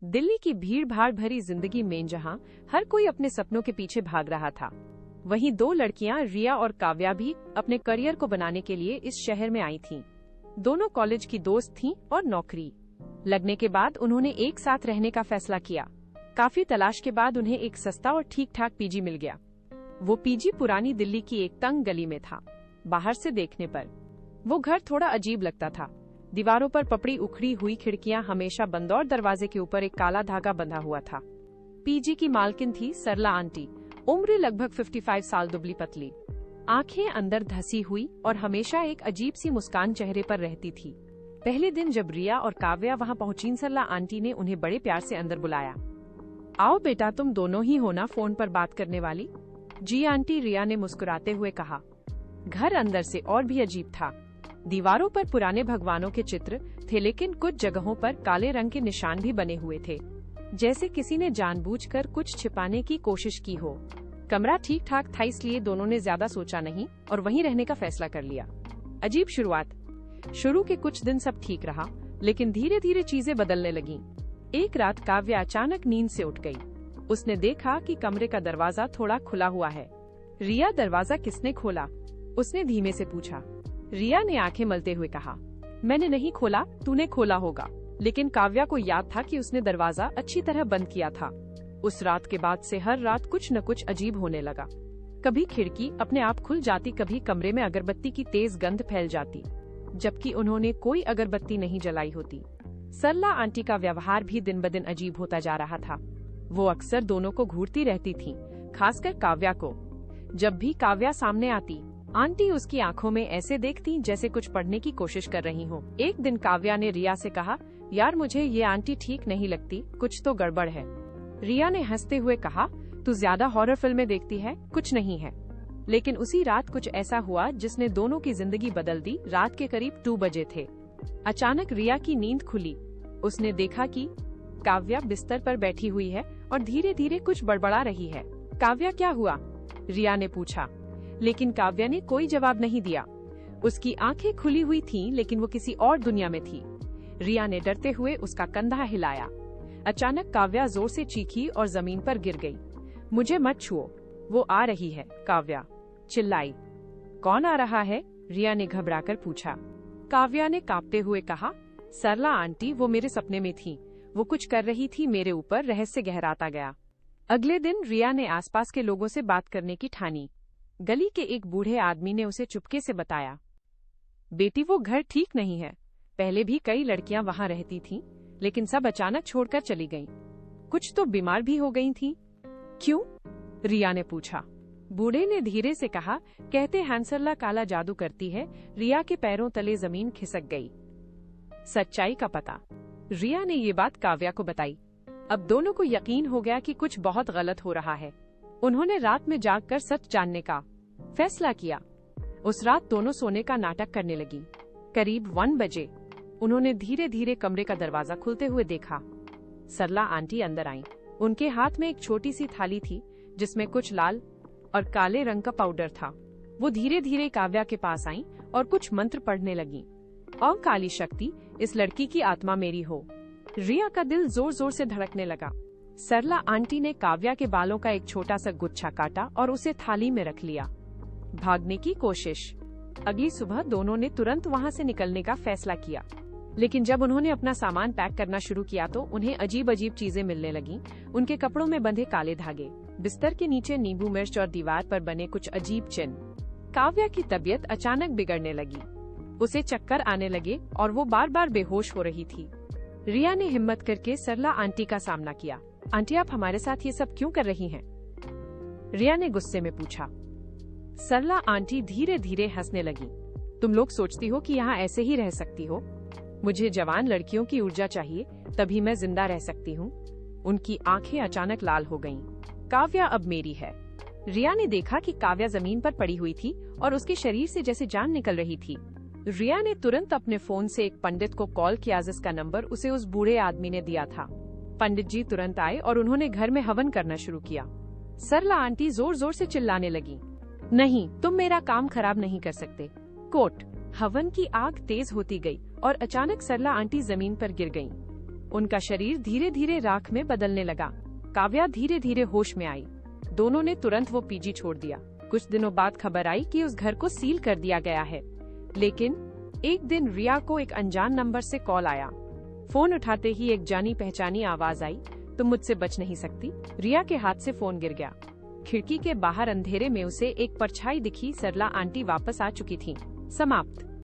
दिल्ली की भीड़ भाड़ भरी जिंदगी में जहां हर कोई अपने सपनों के पीछे भाग रहा था, वहीं दो लड़कियां रिया और काव्या भी अपने करियर को बनाने के लिए इस शहर में आई थीं। दोनों कॉलेज की दोस्त थीं और नौकरी लगने के बाद उन्होंने एक साथ रहने का फैसला किया। काफी तलाश के बाद उन्हें एक सस्ता और ठीक ठाक पीजी मिल गया। वो पीजी पुरानी दिल्ली की एक तंग गली में था। बाहर से देखने पर वो घर थोड़ा अजीब लगता था। दीवारों पर पपड़ी उखड़ी हुई खिड़कियां हमेशा बंद और दरवाजे के ऊपर एक काला धागा बंधा हुआ था। पीजी की मालकिन थी सरला आंटी। उम्र लगभग 55 साल, दुबली पतली, आंखें अंदर धसी हुई और हमेशा एक अजीब सी मुस्कान चेहरे पर रहती थी। पहले दिन जब रिया और काव्या वहां पहुंची, सरला आंटी ने उन्हें बड़े प्यार से अंदर बुलाया। आओ बेटा, तुम दोनों ही हो ना फोन पर बात करने वाली? जी आंटी, रिया ने मुस्कुराते हुए कहा। घर अंदर से और भी अजीब था। दीवारों पर पुराने भगवानों के चित्र थे, लेकिन कुछ जगहों पर काले रंग के निशान भी बने हुए थे, जैसे किसी ने जानबूझकर कुछ छिपाने की कोशिश की हो। कमरा ठीक ठाक था, इसलिए दोनों ने ज्यादा सोचा नहीं और वहीं रहने का फैसला कर लिया। अजीब शुरुआत। शुरू के कुछ दिन सब ठीक रहा, लेकिन धीरे धीरे चीजें बदलने लगीं। एक रात काव्या अचानक नींद से उठ गई। उसने देखा कि कमरे का दरवाजा थोड़ा खुला हुआ है। रिया, दरवाजा किसने खोला? उसने धीमे से पूछा। रिया ने आंखें मलते हुए कहा, मैंने नहीं खोला, तूने खोला होगा। लेकिन काव्या को याद था कि उसने दरवाजा अच्छी तरह बंद किया था। उस रात के बाद से हर रात कुछ न कुछ अजीब होने लगा। कभी खिड़की अपने आप खुल जाती, कभी कमरे में अगरबत्ती की तेज गंध फैल जाती, जबकि उन्होंने कोई अगरबत्ती नहीं जलाई होती। सरला आंटी का व्यवहार भी दिन ब दिन अजीब होता जा रहा था। वो अक्सर दोनों को घूरती रहती थीं, खासकर काव्या को। जब भी काव्या सामने आती, आंटी उसकी आंखों में ऐसे देखती जैसे कुछ पढ़ने की कोशिश कर रही हो। एक दिन काव्या ने रिया से कहा, यार मुझे ये आंटी ठीक नहीं लगती, कुछ तो गड़बड़ है। रिया ने हंसते हुए कहा, तू ज्यादा हॉरर फिल्में देखती है, कुछ नहीं है। लेकिन उसी रात कुछ ऐसा हुआ जिसने दोनों की जिंदगी बदल दी। रात के करीब 2 बजे थे। अचानक रिया की नींद खुली। उसने देखा कि काव्या बिस्तर पर बैठी हुई है और धीरे धीरे कुछ बड़बड़ा रही है। काव्या, क्या हुआ? रिया ने पूछा, लेकिन काव्या ने कोई जवाब नहीं दिया। उसकी आंखें खुली हुई थीं, लेकिन वो किसी और दुनिया में थी। रिया ने डरते हुए उसका कंधा हिलाया। अचानक काव्या जोर से चीखी और जमीन पर गिर गई। मुझे मत छुओ, वो आ रही है, काव्या चिल्लाई। कौन आ रहा है? रिया ने घबराकर पूछा। काव्या ने कांपते हुए कहा, सरला आंटी, वो मेरे सपने में थी। वो कुछ कर रही थी मेरे ऊपर। रहस्य गहराता गया। अगले दिन रिया ने आसपास के लोगों से बात करने की ठानी। गली के एक बूढ़े आदमी ने उसे चुपके से बताया, बेटी वो घर ठीक नहीं है। पहले भी कई लड़कियां वहां रहती थीं, लेकिन सब अचानक छोड़कर चली गईं। कुछ तो बीमार भी हो गई थीं। क्यों? रिया ने पूछा। बूढ़े ने धीरे से कहा, कहते हैंसरला काला जादू करती है। रिया के पैरों तले जमीन खिसक गई। सच्चाई का पता। रिया ने ये बात काव्या को बताई। अब दोनों को यकीन हो गया कि कुछ बहुत गलत हो रहा है। उन्होंने रात में जागकर सच जानने का फैसला किया। उस रात दोनों सोने का नाटक करने लगी। करीब 1 बजे उन्होंने धीरे धीरे कमरे का दरवाजा खुलते हुए देखा। सरला आंटी अंदर आईं। उनके हाथ में एक छोटी सी थाली थी, जिसमें कुछ लाल और काले रंग का पाउडर था। वो धीरे धीरे काव्या के पास आईं और कुछ मंत्र पढ़ने लगीं। और काली शक्ति, इस लड़की की आत्मा मेरी हो। रिया का दिल जोर जोर से धड़कने लगा। सरला आंटी ने काव्या के बालों का एक छोटा सा गुच्छा काटा और उसे थाली में रख लिया। भागने की कोशिश। अगली सुबह दोनों ने तुरंत वहां से निकलने का फैसला किया, लेकिन जब उन्होंने अपना सामान पैक करना शुरू किया तो उन्हें अजीब अजीब चीजें मिलने लगीं। उनके कपड़ों में बंधे काले धागे, बिस्तर के नीचे नींबू मिर्च और दीवार पर बने कुछ अजीब चिन्ह। काव्या की तबीयत अचानक बिगड़ने लगी। उसे चक्कर आने लगे और वो बार बार बेहोश हो रही थी। रिया ने हिम्मत करके सरला आंटी का सामना किया। आंटी, आप हमारे साथ ये सब क्यों कर रही हैं? रिया ने गुस्से में पूछा। सरला आंटी धीरे धीरे हंसने लगी। तुम लोग सोचती हो कि यहाँ ऐसे ही रह सकती हो? मुझे जवान लड़कियों की ऊर्जा चाहिए, तभी मैं जिंदा रह सकती हूँ। उनकी आंखें अचानक लाल हो गईं। काव्या अब मेरी है। रिया ने देखा कि काव्या जमीन पर पड़ी हुई थी और उसके शरीर से जैसे जान निकल रही थी। रिया ने तुरंत अपने फोन से एक पंडित को कॉल किया, जिसका नंबर उसे उस बूढ़े आदमी ने दिया था। पंडित जी तुरंत आए और उन्होंने घर में हवन करना शुरू किया। सरला आंटी जोर जोर से चिल्लाने लगी, नहीं, तुम मेरा काम खराब नहीं कर सकते। कोट। हवन की आग तेज होती गई और अचानक सरला आंटी जमीन पर गिर गईं। उनका शरीर धीरे धीरे राख में बदलने लगा। काव्या धीरे धीरे होश में आई। दोनों ने तुरंत वो पीजी छोड़ दिया। कुछ दिनों बाद खबर आई कि उस घर को सील कर दिया गया है। लेकिन एक दिन रिया को एक अनजान नंबर से कॉल आया। फोन उठाते ही एक जानी पहचानी आवाज आई, तुम मुझसे बच नहीं सकती। रिया के हाथ से फोन गिर गया। खिड़की के बाहर अंधेरे में उसे एक परछाई दिखी। सरला आंटी वापस आ चुकी थी। समाप्त।